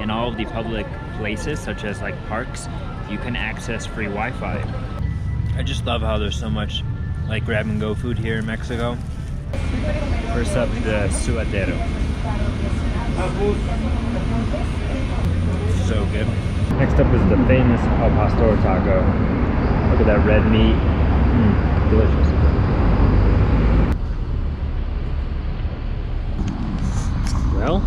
in all of the public places, such as like parks, you can access free Wi-Fi. I just love how there's so much like grab and go food here in Mexico. First up, the suadero. So good. Next up is the famous al pastor taco. Look at that red meat. Delicious. Well,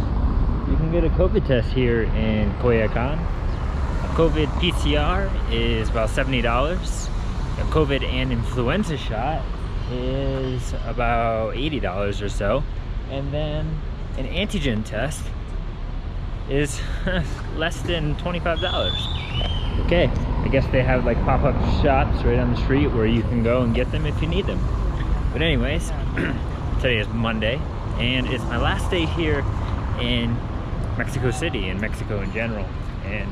you can get a COVID test here in Coyoacan. A COVID PCR is about $70. A COVID and influenza shot is about $80 or so. And then an antigen test is less than $25. Okay, I guess they have like pop-up shops right on the street where you can go and get them if you need them. But anyways, today is Monday and it's my last day here in Mexico City and Mexico in general, and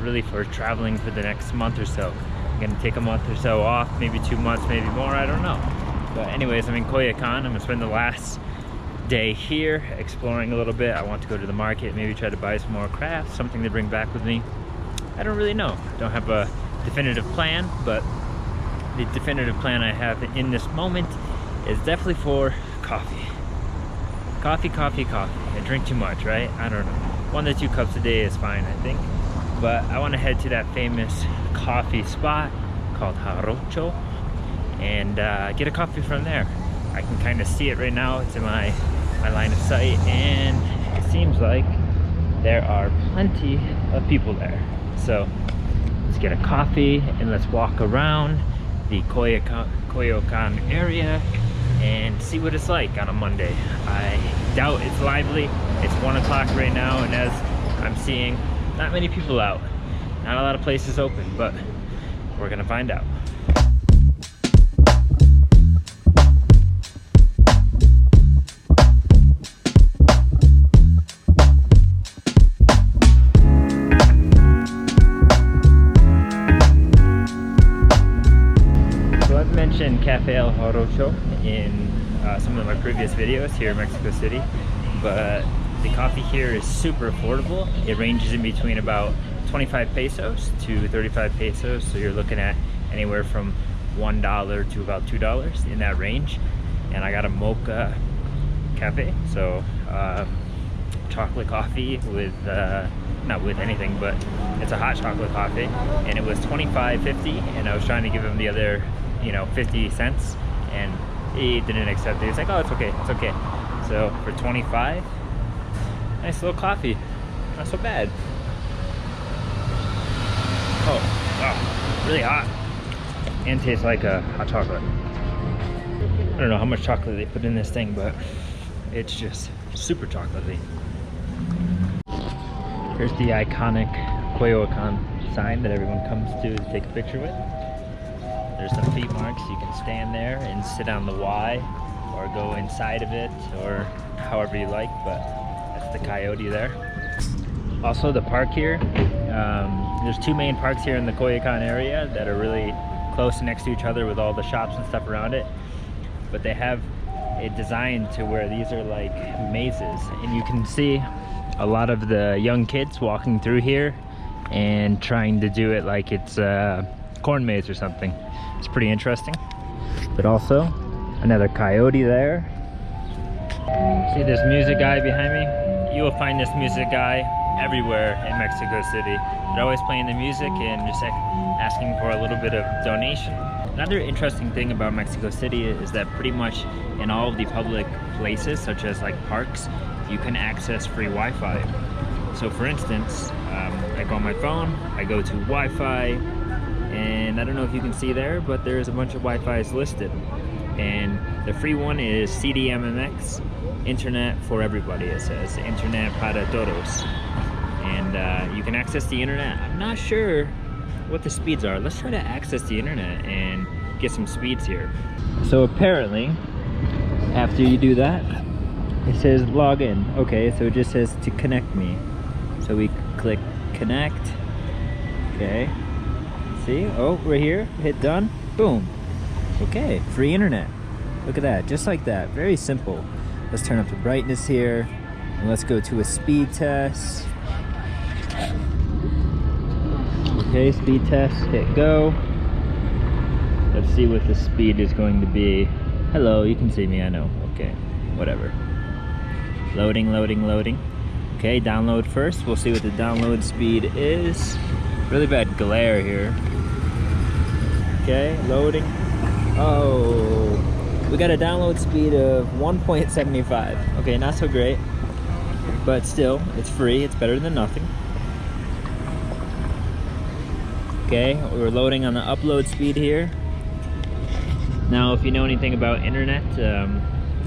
really for traveling for the next month or so. I'm gonna take a month or so off, maybe 2 months, maybe more, I don't know. But anyways, I'm in Coyoacan. I'm gonna spend the last day here exploring a little bit. I want to go to the market, maybe try to buy some more crafts, something to bring back with me. I don't really know. Don't have a definitive plan, but the definitive plan I have in this moment is definitely for coffee. Coffee. I drink too much, right? I don't know. 1 to 2 cups a day is fine, I think. But I want to head to that famous coffee spot called Joroche and get a coffee from there. I can kind of see it right now. It's in my line of sight, and it seems like there are plenty of people there. So let's get a coffee and let's walk around the Coyoacan area and see what it's like on a Monday. I doubt it's lively. It's 1 o'clock right now, and as I'm seeing, not many people out. Not a lot of places open, but we're gonna find out. Cafe El Joroche in some of my previous videos here in Mexico City, but the coffee here is super affordable. It ranges in between about 25 pesos to 35 pesos, so you're looking at anywhere from $1 to about $2 in that range. And I got a mocha cafe, so chocolate coffee with not with anything, but it's a hot chocolate coffee, and it was $25.50, and I was trying to give him the other 50 cents, and he didn't accept it. He's like, oh, it's okay. So for 25, nice little coffee, not so bad. Oh wow, really hot, and tastes like a hot chocolate. I don't know how much chocolate they put in this thing, but it's just super chocolatey. Here's the iconic Coyoacan sign that everyone comes to take a picture with. There's some feet marks. You can stand there and sit on the Y or go inside of it, or however you like, but that's the coyote there. Also the park here, there's 2 main parks here in the Coyoacan area that are really close next to each other with all the shops and stuff around it, but they have it designed to where these are like mazes, and you can see a lot of the young kids walking through here and trying to do it like it's a corn maze or something. It's pretty interesting. But also another coyote there. See this music guy behind me? You will find this music guy everywhere in Mexico City. They're always playing the music and just asking for a little bit of donation. Another interesting thing about Mexico City is that pretty much in all of the public places, such as like parks, you can access free Wi-Fi. So for instance, I go on my phone, I go to Wi-Fi, and I don't know if you can see there, but there's a bunch of Wi-Fi's listed. And the free one is CDMMX, Internet for Everybody, it says. Internet para todos. And you can access the internet. I'm not sure what the speeds are. Let's try to access the internet and get some speeds here. So apparently, after you do that, it says log in. Okay, so it just says to connect me. So we click connect. Okay. See? Oh, right here. Hit done. Boom. Okay, free internet. Look at that, just like that. Very simple. Let's turn up the brightness here, and let's go to a speed test. Okay, speed test, hit go. Let's see what the speed is going to be. Hello, you can see me, I know. Okay, whatever. Loading, loading, loading. Okay, download first. We'll see what the download speed is. Really bad glare here. Okay, loading. Oh, we got a download speed of 1.75. Okay, not so great, but still, it's free. It's better than nothing. Okay, we're loading on the upload speed here. Now, if you know anything about internet,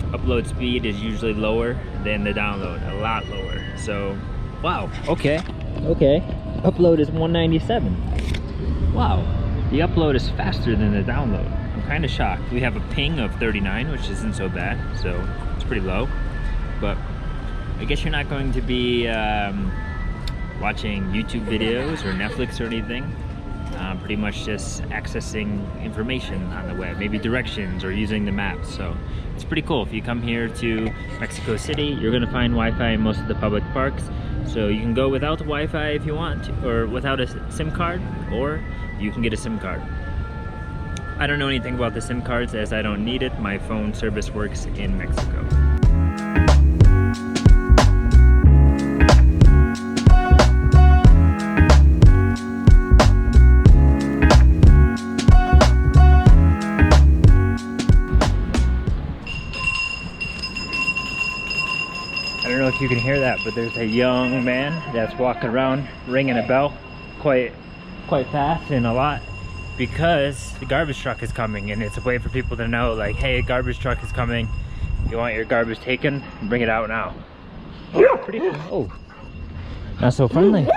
upload speed is usually lower than the download, a lot lower. So, wow, okay, upload is 197. Wow, the upload is faster than the download. I'm kind of shocked. We have a ping of 39, which isn't so bad, so it's pretty low. But I guess you're not going to be watching YouTube videos or Netflix or anything. Pretty much just accessing information on the web, maybe directions or using the maps. So it's pretty cool. If you come here to Mexico City, you're gonna find Wi-Fi in most of the public parks. So you can go without the Wi-Fi if you want, or without a SIM card, or you can get a SIM card. I don't know anything about the SIM cards as I don't need it. My phone service works in Mexico. I don't know if you can hear that, but there's a young man that's walking around ringing a bell quite fast and a lot, because the garbage truck is coming, and it's a way for people to know, like, hey, garbage truck is coming. You want your garbage taken? Bring it out now. Oh, pretty cool. Oh, not so friendly.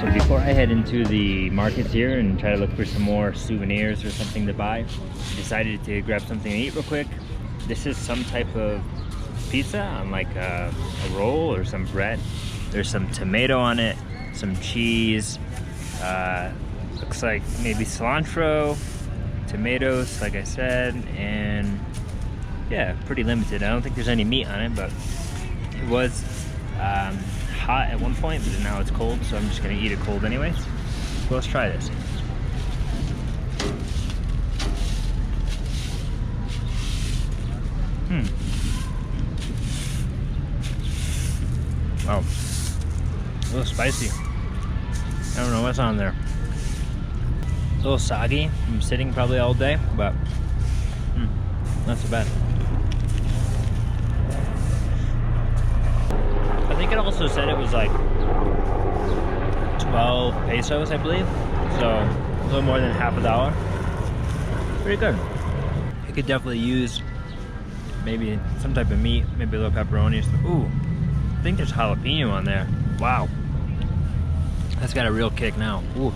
So before I head into the markets here and try to look for some more souvenirs or something to buy, I decided to grab something to eat real quick. This is some type of pizza on like a roll or some bread. There's some tomato on it, some cheese, looks like maybe cilantro, tomatoes, like I said, and yeah, pretty limited. I don't think there's any meat on it, but it was hot at one point, but now it's cold, so I'm just gonna eat it cold anyways. So let's try this. Wow, a little spicy. I don't know what's on there. A little soggy. I'm sitting probably all day, but not so bad. I think it also said it was like 12 pesos, I believe. So a little more than half a dollar. Pretty good. You could definitely use maybe some type of meat, maybe a little pepperoni or something. Ooh, I think there's jalapeno on there. Wow. That's got a real kick now. Ooh.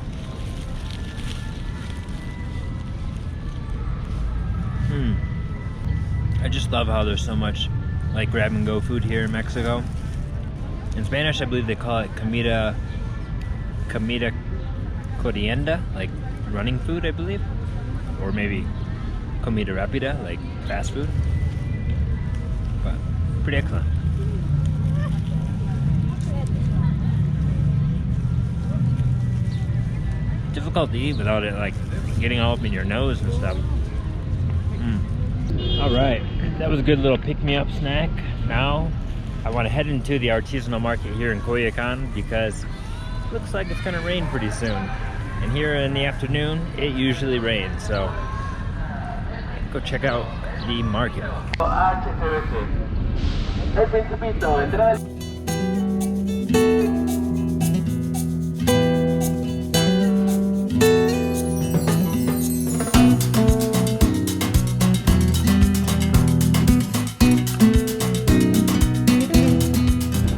I just love how there's so much like grab and go food here in Mexico. In Spanish, I believe they call it comida corrienda, like running food, I believe. Or maybe comida rápida, like fast food. But pretty excellent. Difficult to eat without it like getting all up in your nose and stuff. All right, that was a good little pick-me-up snack. Now I want to head into the artisanal market here in Coyoacan because it looks like it's gonna rain pretty soon. And here in the afternoon, it usually rains, so go check out the market.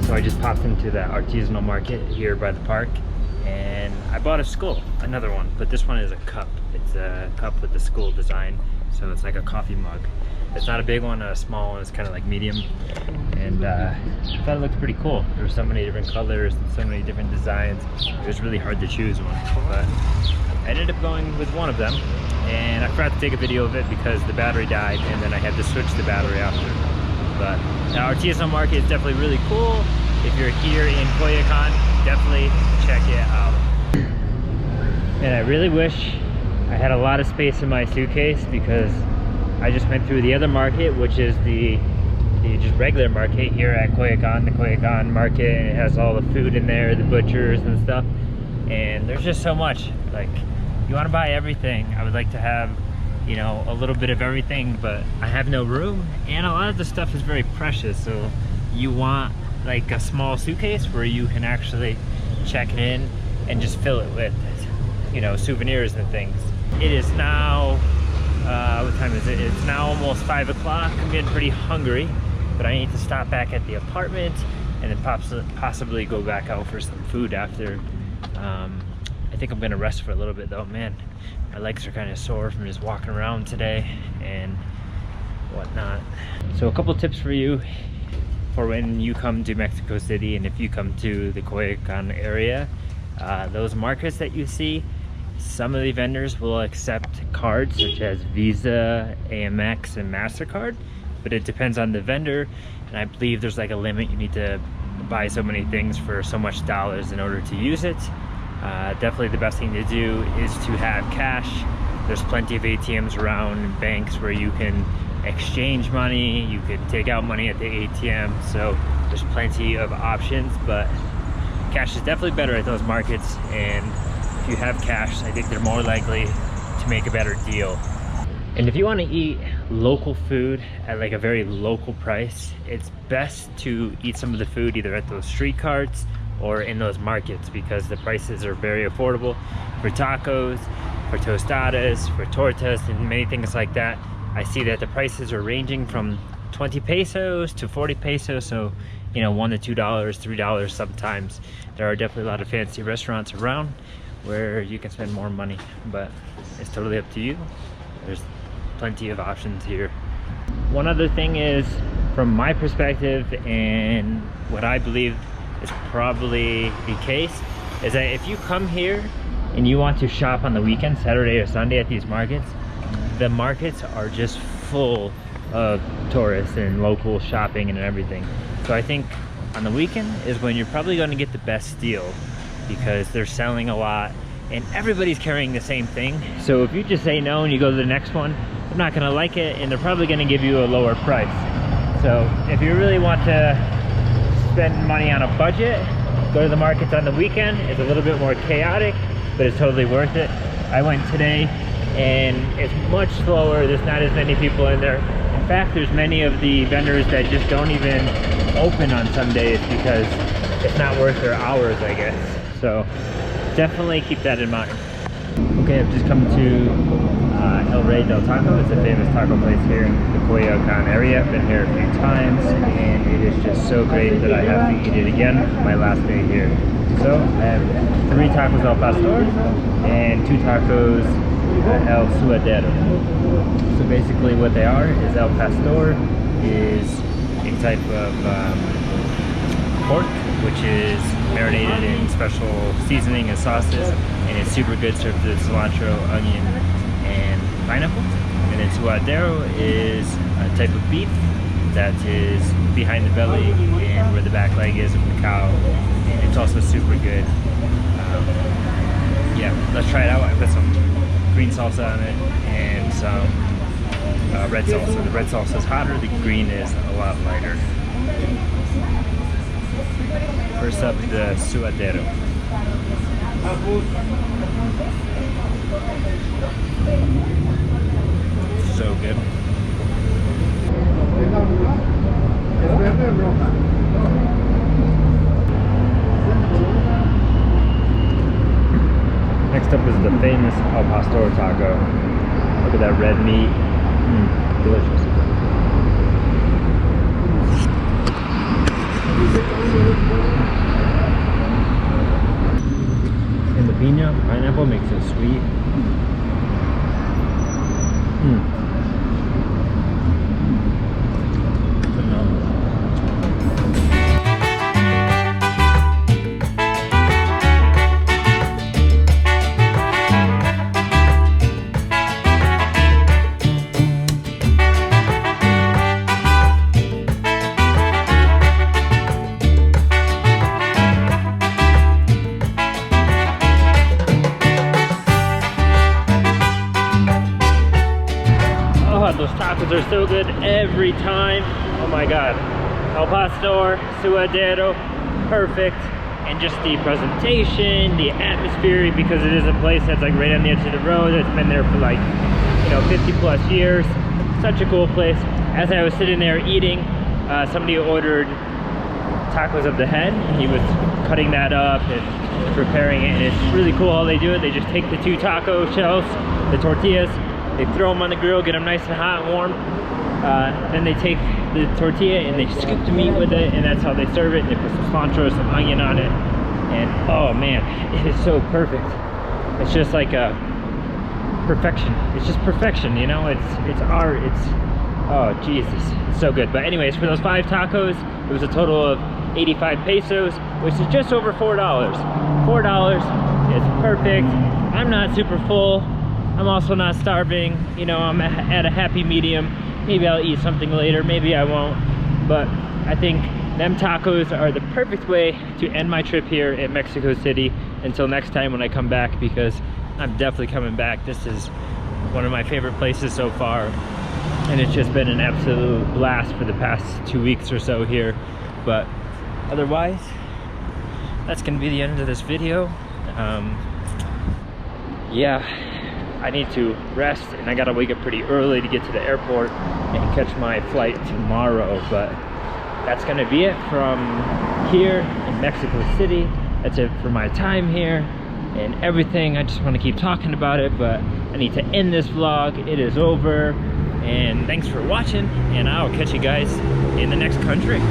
So I just popped into the artisanal market here by the park, and I bought a skull, another one, but this one is a cup. It's a cup with the skull design, so it's like a coffee mug. It's not a big one, not a small one. It's kind of like medium. And I thought it looked pretty cool. There were so many different colors, and so many different designs. It was really hard to choose one, but I ended up going with one of them. And I forgot to take a video of it because the battery died, and then I had to switch the battery after. But the artisanal market is definitely really cool. If you're here in Coyoacan, definitely check it out. And I really wish I had a lot of space in my suitcase, because I just went through the other market, which is the just regular market here at Coyoacan, the Coyoacan market, and it has all the food in there, the butchers and stuff. And there's just so much. Like, you want to buy everything. I would like to have, you know, a little bit of everything, but I have no room, and a lot of the stuff is very precious. So you want like a small suitcase where you can actually check it in and just fill it with, you know, souvenirs and things. It is now what time is it? It's now almost 5 o'clock. I'm getting pretty hungry, but I need to stop back at the apartment and then possibly go back out for some food after. I think I'm gonna rest for a little bit though. Man, my legs are kind of sore from just walking around today and whatnot. So a couple tips for you for when you come to Mexico City, and if you come to the Coyoacan area. Those markets that you see, some of the vendors will accept cards such as Visa, Amex, and MasterCard, but it depends on the vendor, and I believe there's like a limit. You need to buy so many things for so much dollars in order to use it. Definitely the best thing to do is to have cash. There's plenty of ATMs around and banks where you can exchange money, you can take out money at the ATM, so there's plenty of options, but cash is definitely better at those markets, and if you have cash, I think they're more likely to make a better deal. And if you want to eat local food at like a very local price, it's best to eat some of the food either at those street carts or in those markets, because the prices are very affordable for tacos, for tostadas, for tortas, and many things like that. I see that the prices are ranging from 20 pesos to 40 pesos, so you know, $1 to $2, $3 sometimes. There are definitely a lot of fancy restaurants around where you can spend more money, but it's totally up to you. There's plenty of options here. One other thing is, from my perspective and what I believe is probably the case, is that if you come here and you want to shop on the weekend, Saturday or Sunday at these markets, the markets are just full of tourists and local shopping and everything. So I think on the weekend is when you're probably going to get the best deal, because they're selling a lot and everybody's carrying the same thing. So if you just say no and you go to the next one, they're not going to like it, and they're probably going to give you a lower price. So if you really want to spend money on a budget, go to the markets on the weekend. It's a little bit more chaotic, but it's totally worth it. I went today and it's much slower. There's not as many people in there. In fact, there's many of the vendors that just don't even open on some days because it's not worth their hours, I guess. So definitely keep that in mind. Okay, I've just come to El Rey del Taco. It's a famous taco place here in the Coyoacan area. I've been here a few times, and it is just so great that I have to eat it again my last day here. So I have 3 tacos al pastor and 2 tacos el suadero. So basically what they are is el pastor is a type of pork which is marinated in special seasoning and sauces, and it's super good served with cilantro, onion, and pineapple. And then suadero is a type of beef that is behind the belly and where the back leg is of the cow, and it's also super good. Yeah, let's try it out. I put some green salsa on it and some red salsa. The red salsa is hotter, the green is a lot lighter. First up, the suadero. So good. Next up is the famous al pastor taco. Look at that red meat. Delicious. And the pineapple makes it sweet. tacos are so good every time. Oh my god. Al pastor, suadero, perfect. And just the presentation, the atmosphere, because it is a place that's like right on the edge of the road. It's been there for like, you know, 50 plus years. Such a cool place. As I was sitting there eating, somebody ordered tacos of the head. He was cutting that up and preparing it, and it's really cool how they do it. They just take the 2 taco shells, the tortillas, they throw them on the grill, get them nice and hot and warm. Then they take the tortilla and they scoop the meat with it, and that's how they serve it. They put some cilantro, some onion on it, and oh man, it is so perfect. It's just like a perfection. It's just perfection, you know. It's art. It's, oh Jesus, it's so good. But anyways, for those 5 tacos, it was a total of 85 pesos, which is just over $4. $4 is perfect. I'm not super full. I'm also not starving. You know, I'm at a happy medium. Maybe I'll eat something later, maybe I won't. But I think them tacos are the perfect way to end my trip here in Mexico City until next time when I come back, because I'm definitely coming back. This is one of my favorite places so far, and it's just been an absolute blast for the past 2 weeks or so here. But otherwise, that's gonna be the end of this video. Yeah, I need to rest, and I gotta wake up pretty early to get to the airport and catch my flight tomorrow. But that's gonna be it from here in Mexico City. That's it for my time here and everything. I just want to keep talking about it, but I need to end this vlog. It is over, and thanks for watching, and I'll catch you guys in the next country.